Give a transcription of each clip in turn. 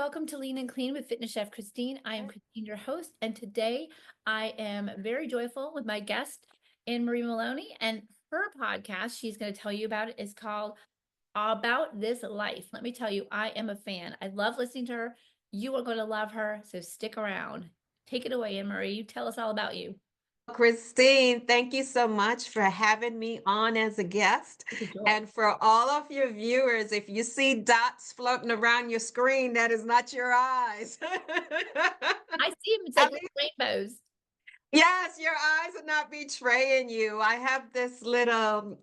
welcome to Lean and Clean with Fitness Chef Christine. I am Christine, your host, and today I am very joyful with my guest, Anne-Marie Maloney, and her podcast she's going to tell you about it is called About This Life. Let me tell you, I am a fan. I love listening to her. You are going to love her, so stick around. Take it away, Anne-Marie. You tell us all about you. Christine, thank you so much for having me on as a guest. It's a joy. And for all of your viewers, if you see dots floating around your screen, that is not your eyes. I see them. It's I like mean, little rainbows. yes, your eyes are not betraying you. I have this little,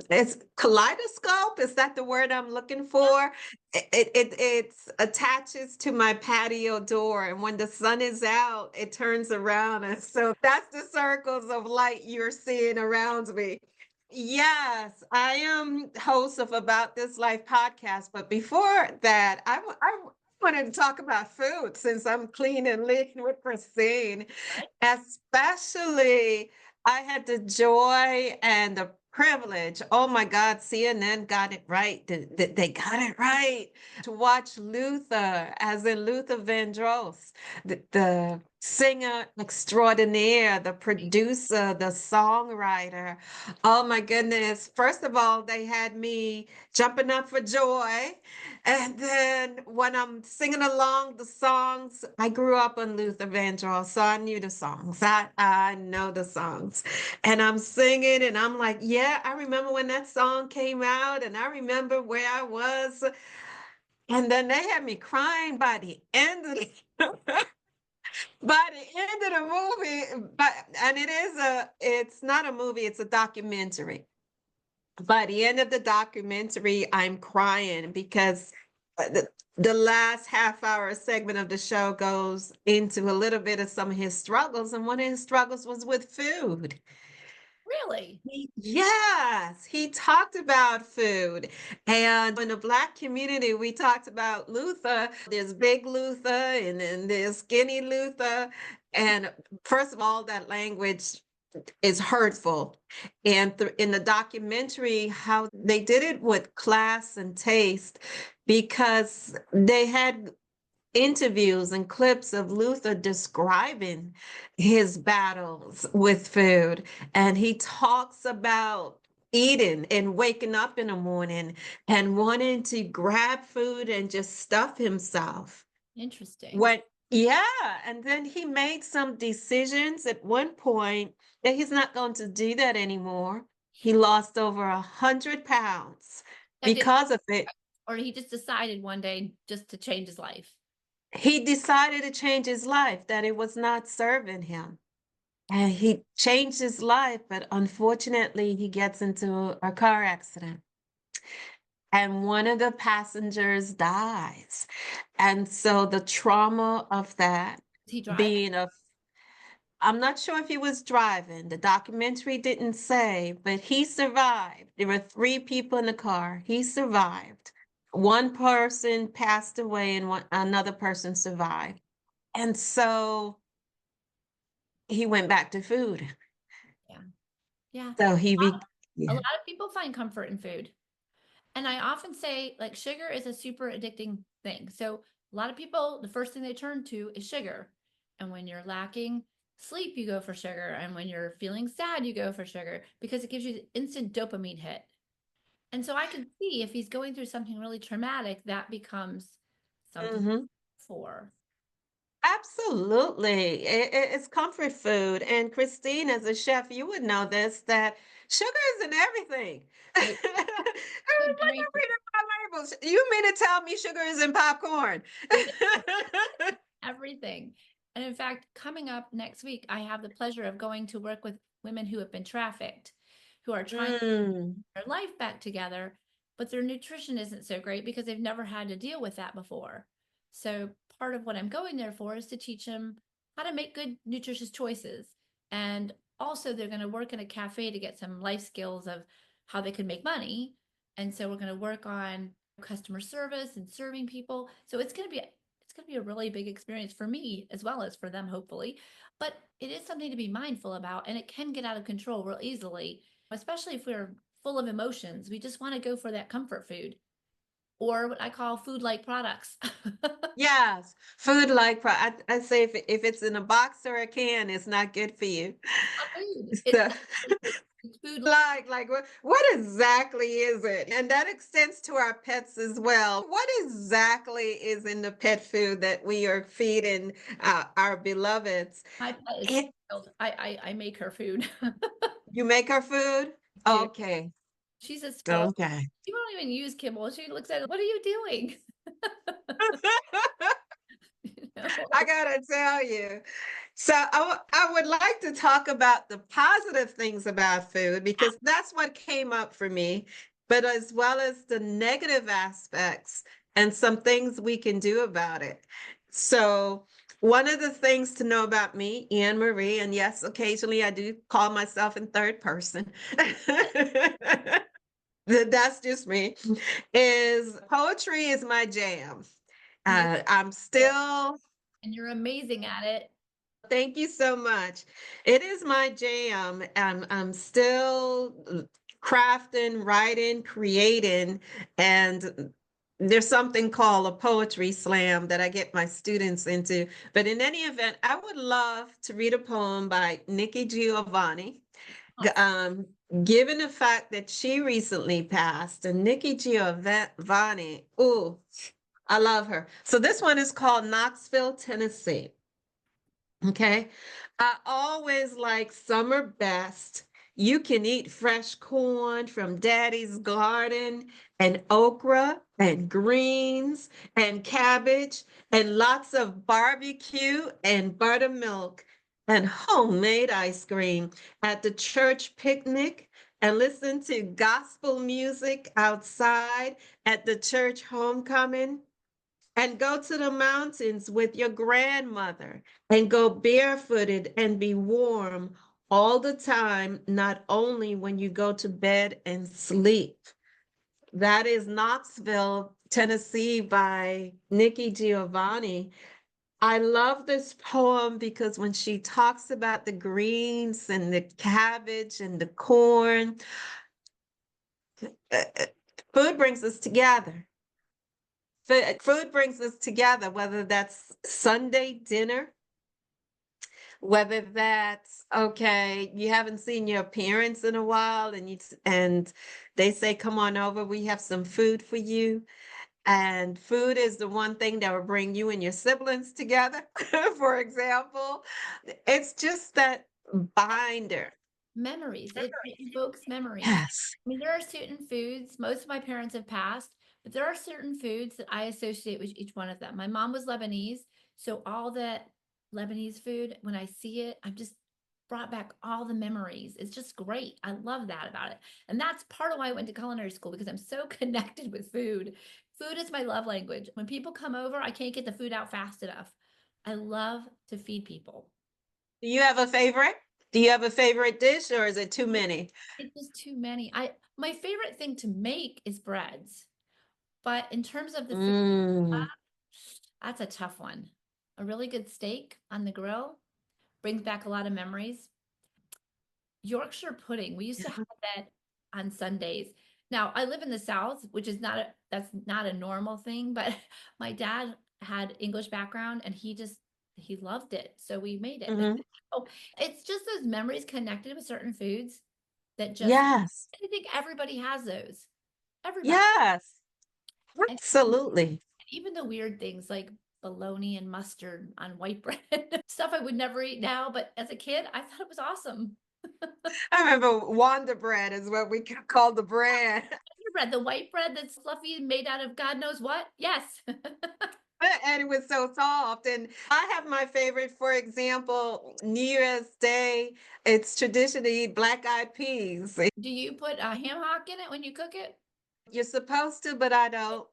it's kaleidoscope. Is that the word I'm looking for? It's attaches to my patio door, and when the sun is out, it turns around, and so that's the circles of light you're seeing around me. Yes, I am host of About This Life podcast, but before that, I wanted to talk about food since I'm clean and lean with Christine. Right? Especially, I had the joy and the privilege. Oh my God, CNN got it right. They got it right to watch Luther, as in Luther Vandross, the singer extraordinaire, the producer, the songwriter. Oh my goodness. First of all, they had me jumping up for joy. And then when I'm singing along the songs, I grew up on Luther Vandross, so I knew the songs. I know the songs. And I'm singing and I'm like, yeah, I remember when that song came out and I remember where I was. And then they had me crying by the end of by the end of the movie. But and it's not a movie, it's a documentary. By the end of the documentary, I'm crying because the last half hour segment of the show goes into a little bit of some of his struggles, and one of his struggles was with food. Really? Yes, he talked about food. And in the Black community, we talked about Luther. There's big Luther and then there's skinny Luther. And first of all, that language is hurtful. And in the documentary, how they did it with class and taste, because they had interviews and clips of Luther describing his battles with food. And he talks about eating and waking up in the morning and wanting to grab food and just stuff himself. Interesting. What, yeah. And then he made some decisions at one point that he's not going to do that anymore. He lost over 100 pounds That did, because of it. or he just decided one day just to change his life. He decided to change his life, that it was not serving him. And he changed his life, but unfortunately, he gets into a car accident. And one of the passengers dies. And so the trauma of that Is he driving? being a I'm not sure if he was driving. The documentary didn't say, but he survived. There were three people in the car. He survived. One person passed away and another person survived. And so he went back to food. Yeah. Yeah. So he be A yeah. lot of people find comfort in food. And I often say, like, sugar is a super addicting thing. So a lot of people, the first thing they turn to is sugar. And when you're lacking sleep, you go for sugar. And when you're feeling sad, you go for sugar because it gives you the instant dopamine hit. And so I can see if he's going through something really traumatic, that becomes something Mhm. for. Absolutely. It's comfort food. And Christine, as a chef, you would know this, that sugar is in everything. It, When everything. I read my labels, you mean to tell me sugar is in popcorn? Everything. And in fact, coming up next week, I have the pleasure of going to work with women who have been trafficked, who are trying to Mm, get their life back together, but their nutrition isn't so great because they've never had to deal with that before. So part of what I'm going there for is to teach them how to make good nutritious choices. And also they're going to work in a cafe to get some life skills of how they can make money. And so we're going to work on customer service and serving people. So it's going to be a really big experience for me as well as for them, hopefully. But it is something to be mindful about, and it can get out of control real easily, especially if we're full of emotions. We just want to go for that comfort food. or what I call food-like products. Yes, food like I say if it's in a box or a can, it's not good for you. It's not food. So It's food. like what exactly is it? And that extends to our pets as well. What exactly is in the pet food that we are feeding our beloveds? My pet is It, spoiled. I make her food. you make her food? Do. Okay. She's a spoiled. Okay. She won't even use kibble. She looks at it, what are you doing? You I know? gotta tell you. So I would like to talk about the positive things about food because that's what came up for me, but as well as the negative aspects and some things we can do about it. So one of the things to know about me, Anne-Marie, and yes, occasionally I do call myself in third person. That's just me, is poetry is my jam. And I'm still you're amazing at it. Thank you so much. It is my jam. I'm still crafting, writing, creating, and there's something called a poetry slam that I get my students into. But in any event, I would love to read a poem by Nikki Giovanni. G- Awesome. Um, Given the fact that she recently passed, and Nikki Giovanni, ooh, I love her. So this one is called Knoxville, Tennessee. Okay. I always like summer best. You can eat fresh corn from daddy's garden and okra and greens and cabbage and lots of barbecue and buttermilk and homemade ice cream at the church picnic and listen to gospel music outside at the church homecoming and go to the mountains with your grandmother and go barefooted and be warm all the time, not only when you go to bed and sleep. That is Knoxville, Tennessee by Nikki Giovanni. I love this poem because when she talks about the greens and the cabbage and the corn, uh, uh, food brings us together. Food brings us together, whether that's Sunday dinner, whether that's okay, you haven't seen your parents in a while and they say, come on over, we have some food for you. And food is the one thing that will bring you and your siblings together, for example. It's just that binder. Memories. It evokes memories. Yes. I mean, there are certain foods, most of my parents have passed, but there are certain foods that I associate with each one of them. My mom was Lebanese, so all that Lebanese food, when I see it, I'm just brought back all the memories. It's just great. I love that about it. And that's part of why I went to culinary school because I'm so connected with food. Food is my love language. When people come over, I can't get the food out fast enough. I love to feed people. Do you have a favorite? Do you have a favorite dish or is it too many? It's just too many. My favorite thing to make is breads, but in terms of the food, Mm. that's a tough one. A really good steak on the grill brings back a lot of memories. Yorkshire pudding, we used to have that on Sundays. Now, I live in the South, which is not that's not a normal thing, but my dad had English background and he loved it. So we made it. Mhm. Oh, it's just those memories connected with certain foods that just Yes. I think everybody has those. Everybody. Yes. And Absolutely. even the weird things like bologna and mustard on white bread, stuff I would never eat now, but as a kid, I thought it was awesome. I remember Wonder Bread is what we called the bread. Bread, the white bread that's fluffy and made out of God knows what. Yes. And it was so soft. And I have my favorite, for example, New Year's Day. It's tradition to eat black-eyed peas. Do you put a ham hock in it when you cook it? You're supposed to, but I don't.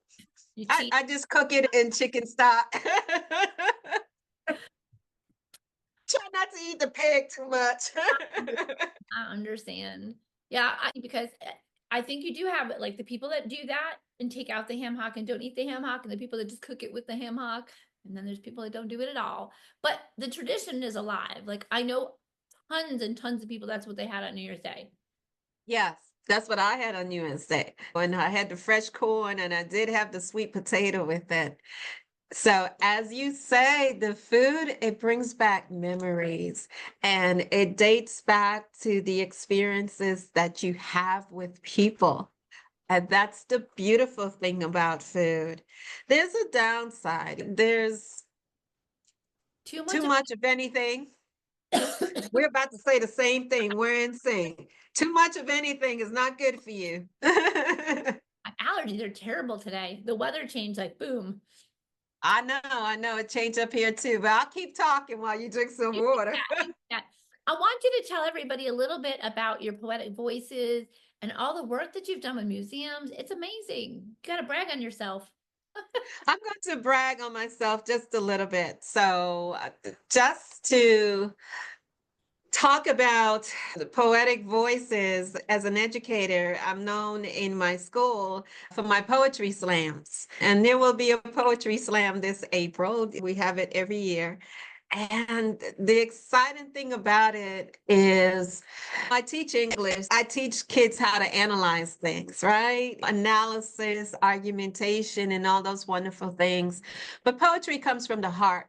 You I, cheat. I just cook it in chicken stock. Try not to eat the pig too much. I understand. Yeah, because I think you do have it like the people that do that and take out the ham hock and don't eat the ham hock, and the people that just cook it with the ham hock, and then there's people that don't do it at all. But the tradition is alive. Like I know tons and tons of people that's what they had on New Year's Day. Yes. That's what I had on New Year's Day. And I had the fresh corn and I did have the sweet potato with it. So as you say, the food, it brings back memories and it dates back to the experiences that you have with people. And that's the beautiful thing about food. There's a downside. There's Too too much of much of anything. We're about to say the same thing. We're in sync. Too much of anything is not good for you. my allergies are terrible today. The weather changed like boom. I know. It changed up here too, but I'll keep talking while you drink some You can water. chat, you can chat. I want you to tell everybody a little bit about your poetic voices and all the work that you've done with museums. It's amazing. You got to brag on yourself. I'm going to brag on myself just a little bit. So, just to talk about the poetic voices as an educator, I'm known in my school for my poetry slams. And there will be a poetry slam this April. We have it every year. And the exciting thing about it is I teach English. I teach kids how to analyze things, right? Analysis, argumentation, and all those wonderful things. But poetry comes from the heart.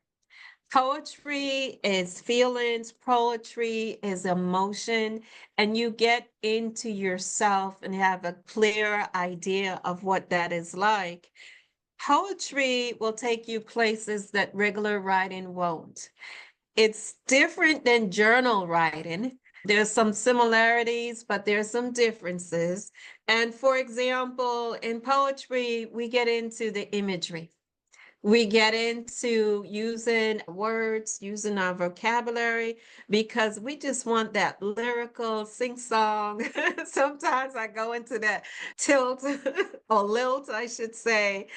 Poetry is feelings, poetry is emotion, and you get into yourself and have a clear idea of what that is like. Poetry will take you places that regular writing won't. It's different than journal writing. There's some similarities, but there's some differences. And for example, in poetry, we get into the imagery. We get into using words, using our vocabulary, because we just want that lyrical sing song. Sometimes I go into that tilt or lilt, I should say.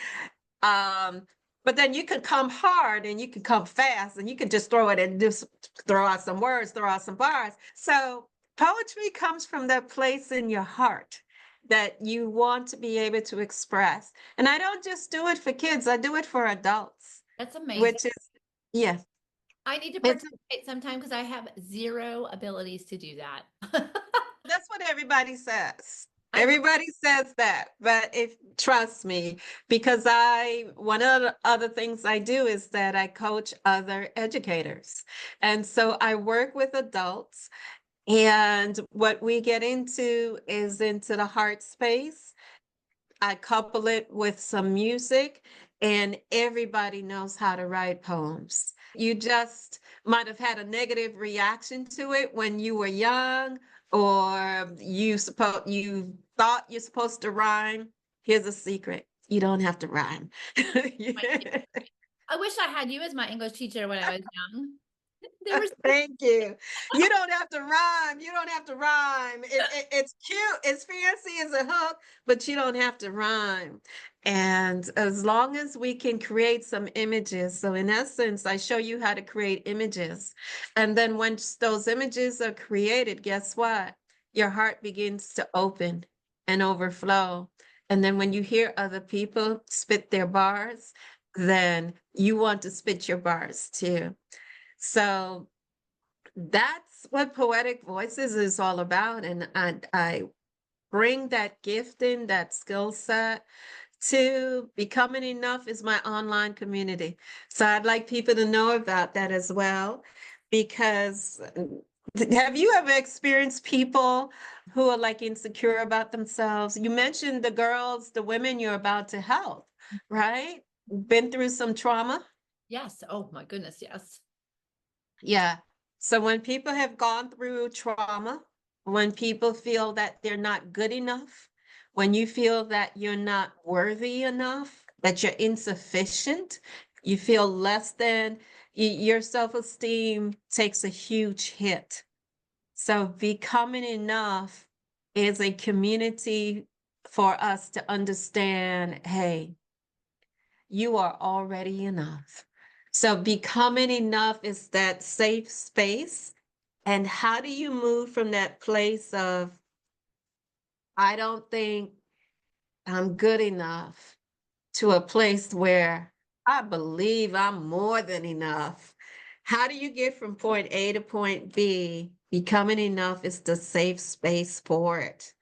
Um, but then you can come hard and you can come fast and you can just throw it and just throw out some words, throw out some bars. So poetry comes from that place in your heart that you want to be able to express. And I don't just do it for kids, I do it for adults, That's amazing. which is, yeah, I need to it's participate sometime because I have zero abilities to do that. that's what everybody says. I Everybody says that, but if trust me, because one of the other things I do is that I coach other educators. And so I work with adults, and what we get into is into the heart space. I couple it with some music, and everybody knows how to write poems. You just might have had a negative reaction to it when you were young, or you thought you're supposed to rhyme. Here's a secret. You don't have to rhyme. I wish I had you as my English teacher when I was young. There was Thank you. You don't have to rhyme. You don't have to rhyme. It's cute. It's fancy as a hook, but you don't have to rhyme. And as long as we can create some images. So in essence, I show you how to create images. And then once those images are created, guess what? Your heart begins to open and overflow. And then when you hear other people spit their bars, then you want to spit your bars too. So that's what Poetic Voices is all about. And I bring that gift in, that skill set to Becoming Enough is my online community. So I'd like people to know about that as well, because have you ever experienced people who are like insecure about themselves? You mentioned the girls, the women you're about to help, right? Been through some trauma? yes. Oh my goodness, yes. Yeah. So when people have gone through trauma, when people feel that they're not good enough, when you feel that you're not worthy enough, that you're insufficient, you feel less than, your self-esteem takes a huge hit. So Becoming Enough is a community for us to understand, hey, you are already enough. So Becoming Enough is that safe space. And how do you move from that place of, I don't think I'm good enough, to a place where I believe I'm more than enough? How do you get from point A to point B? Becoming Enough is the safe space for it.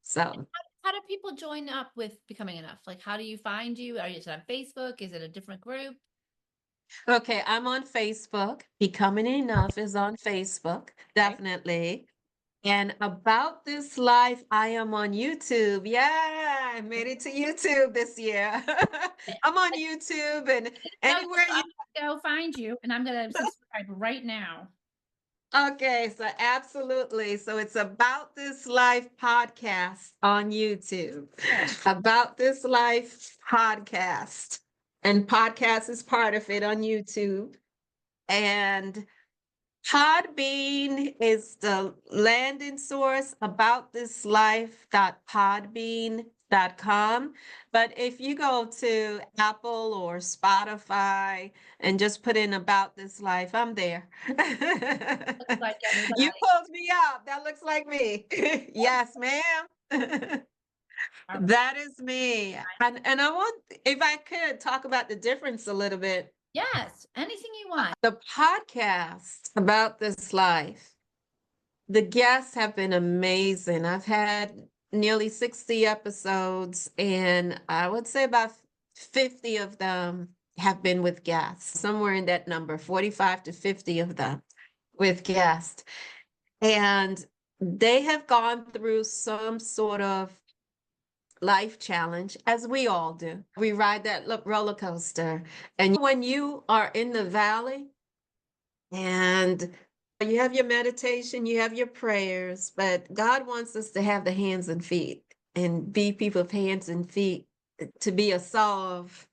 So, How do people join up with Becoming Enough? Like, how do you find you? Are you on Facebook? Is it a different group? okay, I'm on Facebook. Becoming Enough is on Facebook, Okay. definitely. And about this life, I am on YouTube. Yeah, I made it to YouTube this year. I'm on YouTube and No, anywhere so you. I'm gonna go find you, and I'm gonna subscribe right now. Okay, so absolutely. So it's About This Life podcast on YouTube. Yeah. About This Life podcast. And podcast is part of it on YouTube. And Podbean is the landing source, aboutthislife.podbean.com. But if you go to Apple or Spotify and just put in About This Life, I'm there. Looks like everybody. You pulled me up. That looks like me. Yes, ma'am. All right. That is me. And I want, if I could, talk about the difference a little bit. Yes, anything you want. The podcast About This Life, the guests have been amazing. I've had nearly 60 episodes, and I would say about 50 of them have been with guests, somewhere in that number, 45 to 50 of them with guests. And they have gone through some sort of life challenge, as we all do. We ride that roller coaster. And when you are in the valley, and you have your meditation, you have your prayers, but God wants us to have the hands and feet and be people of hands and feet to be a solve,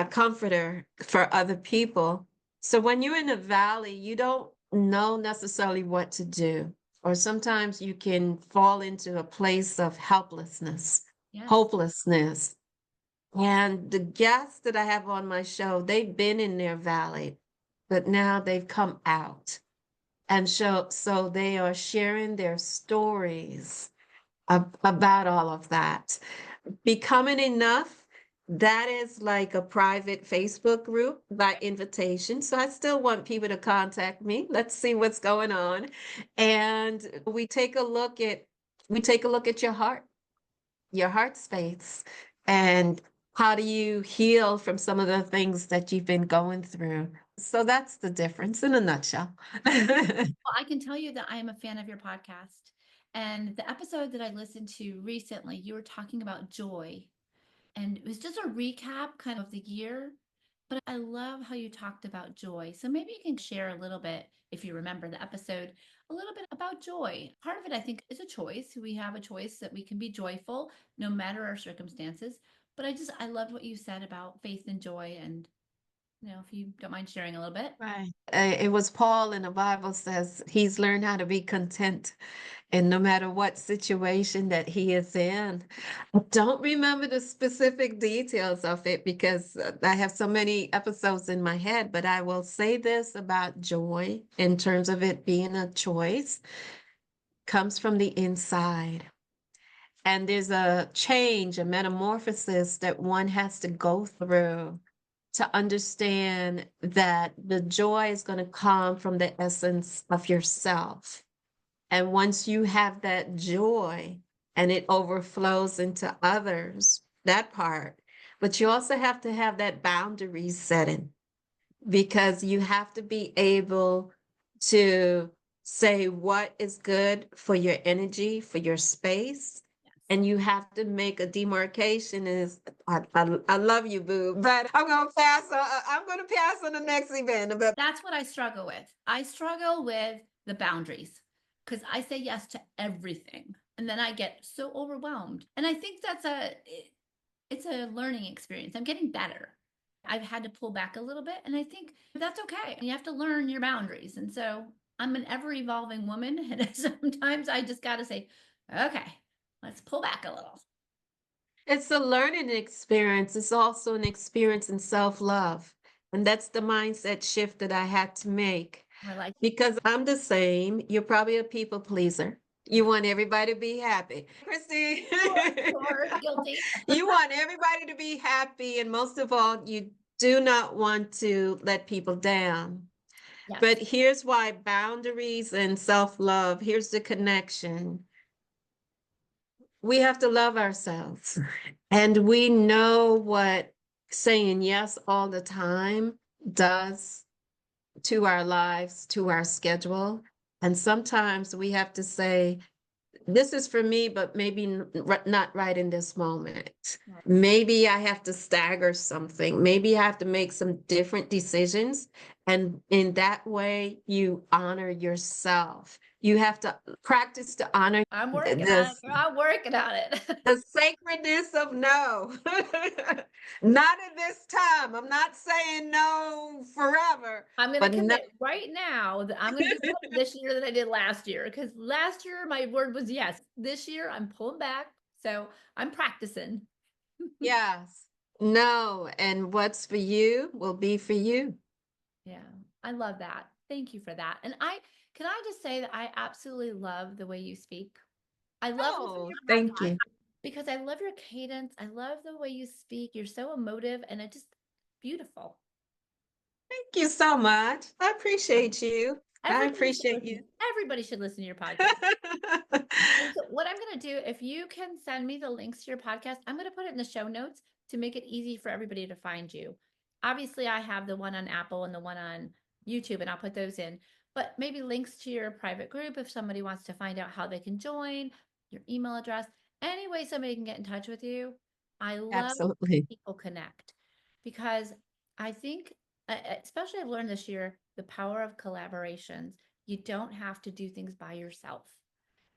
comforter for other people. So when you're in a valley, you don't know necessarily what to do. Or sometimes you can fall into a place of helplessness, Yes. hopelessness. And the guests that I have on my show, they've been in their valley, but now they've come out. And so they are sharing their stories about all of that. Becoming Enough, that is like a private Facebook group by invitation. So I still want people to contact me. Let's see what's going on. And we take a look at your heart space, and how do you heal from some of the things that you've been going through. So that's the difference in a nutshell. Well, I can tell you that I am a fan of your podcast. And the episode that I listened to recently, you were talking about joy. And it was just a recap kind of the year. But I love how you talked about joy. So maybe you can share a little bit, if you remember the episode, a little bit about joy. Part of it, I think, is a choice. We have a choice that we can be joyful no matter our circumstances. But I loved what you said about faith and joy. And, if you don't mind sharing a little bit. Right. It was Paul in the Bible says he's learned how to be content, and no matter what situation that he is in. I don't remember the specific details of it because I have so many episodes in my head, but I will say this about joy in terms of it being a choice, comes from the inside. And there's a change, a metamorphosis that one has to go through to understand that the joy is going to come from the essence of yourself. And once you have that joy and it overflows into others, that part, but you also have to have that boundary setting, because you have to be able to say what is good for your energy, for your space. And you have to make a demarcation. Is I love you, boo, but I'm gonna pass on the next event. But That's what I struggle with. I struggle with the boundaries because I say yes to everything. And then I get so overwhelmed. And I think it's a learning experience. I'm getting better. I've had to pull back a little bit, and I think that's okay. You have to learn your boundaries. And so I'm an ever evolving woman. And sometimes I just got to say, okay, let's pull back a little. it's a learning experience. It's also an experience in self-love. And that's the mindset shift that I had to make. We're like, Because I'm the same. You're probably a people pleaser. You want everybody to be happy. Christy, sure, guilty. you want everybody to be happy. And most of all, you do not want to let people down. Yes. But here's why boundaries and self-love, here's the connection. we have to love ourselves. And we know what saying yes all the time does to our lives, to our schedule. And sometimes we have to say, this is for me, but maybe not right in this moment. Right. Maybe I have to stagger something. Maybe I have to make some different decisions. And in that way, you honor yourself. You have to practice to honor I'm working on it. this Girl. I'm working on it. the sacredness of no. Not at this time. I'm not saying no forever, I'm going to but no. commit right now that I'm going to do better this year than I did last year. Because last year my word was yes. This year I'm pulling back. So I'm practicing. Yes. No. And what's for you will be for you. Yeah, I love that. Thank you for that. And can I just say that I absolutely love the way you speak. I love listening to Oh, your thank podcast you. because I love your cadence. I love the way you speak. You're so emotive and it just beautiful. Thank you so much. I appreciate you. I Everybody should appreciate you. listen. Everybody should listen to your podcast. And so what I'm going to do, if you can send me the links to your podcast, I'm going to put it in the show notes to make it easy for everybody to find you. Obviously, I have the one on Apple and the one on YouTube, and I'll put those in. But maybe links to your private group if somebody wants to find out how they can join, your email address, any way somebody can get in touch with you. I love Absolutely. people connect because I think, especially I've learned this year, the power of collaborations. You don't have to do things by yourself.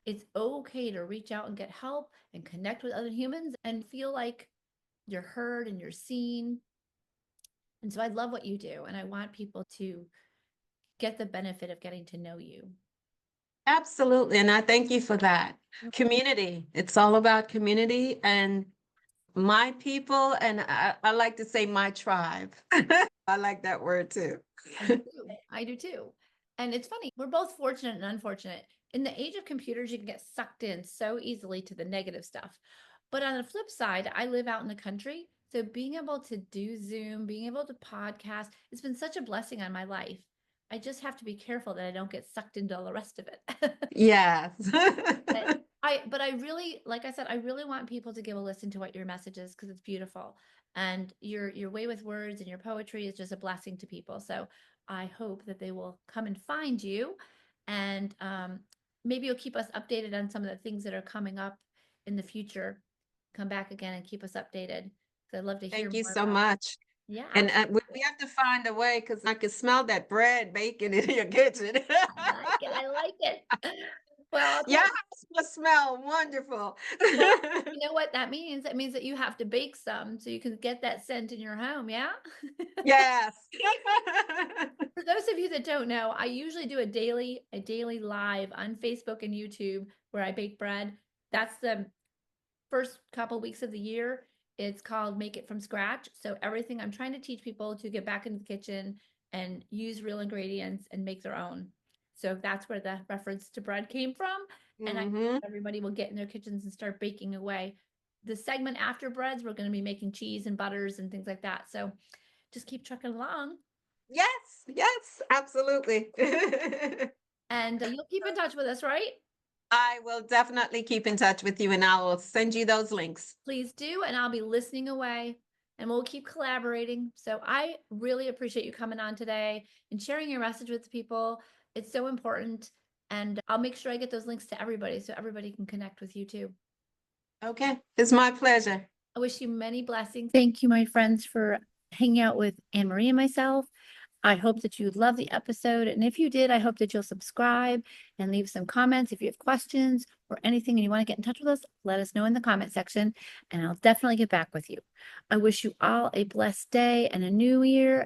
It's okay to reach out and get help and connect with other humans and feel like you're heard and you're seen. And so I love what you do. And I want people to get the benefit of getting to know you. Absolutely. And I thank you for that. Community. It's all about community and my people. And I like to say my tribe. I like that word too. I do too. I do too. And it's funny, we're both fortunate and unfortunate. In the age of computers, you can get sucked in so easily to the negative stuff. But on the flip side, I live out in the country. So being able to do Zoom, being able to podcast, it's been such a blessing on my life. I just have to be careful that I don't get sucked into all the rest of it. Yes. But I really, like I said, I really want people to give a listen to what your message is because it's beautiful. And your way with words and your poetry is just a blessing to people. So I hope that they will come and find you, and maybe you'll keep us updated on some of the things that are coming up in the future. Come back again and keep us updated. So I'd love to hear Thank you more so about. much. Yeah, And absolutely. we have to find a way because I can smell that bread baking in your kitchen. I like it. I like it. Well, I'll Your tell you. house must smell wonderful. Well, you know what that means? That means that you have to bake some so you can get that scent in your home. Yeah. Yes. For those of you that don't know, I usually do a daily live on Facebook and YouTube where I bake bread. That's the first couple weeks of the year. It's called Make It From Scratch. So everything I'm trying to teach people to get back into the kitchen and use real ingredients and make their own. So that's where the reference to bread came from. And I Hmm. everybody will get in their kitchens and start baking away. The segment after breads, we're going to be making cheese and butters and things like that. So just keep trucking along. Yes, yes, absolutely. And you'll keep in touch with us, right? I will definitely keep in touch with you and I will send you those links. Please do. And I'll be listening away and we'll keep collaborating. So I really appreciate you coming on today and sharing your message with people. It's so important. And I'll make sure I get those links to everybody so everybody can connect with you too. Okay, it's my pleasure. I wish you many blessings. Thank you, my friends, for hanging out with Anne-Marie and myself. I hope that you love the episode. And if you did, I hope that you'll subscribe and leave some comments. If you have questions or anything and you want to get in touch with us, let us know in the comment section and I'll definitely get back with you. I wish you all a blessed day and a new year.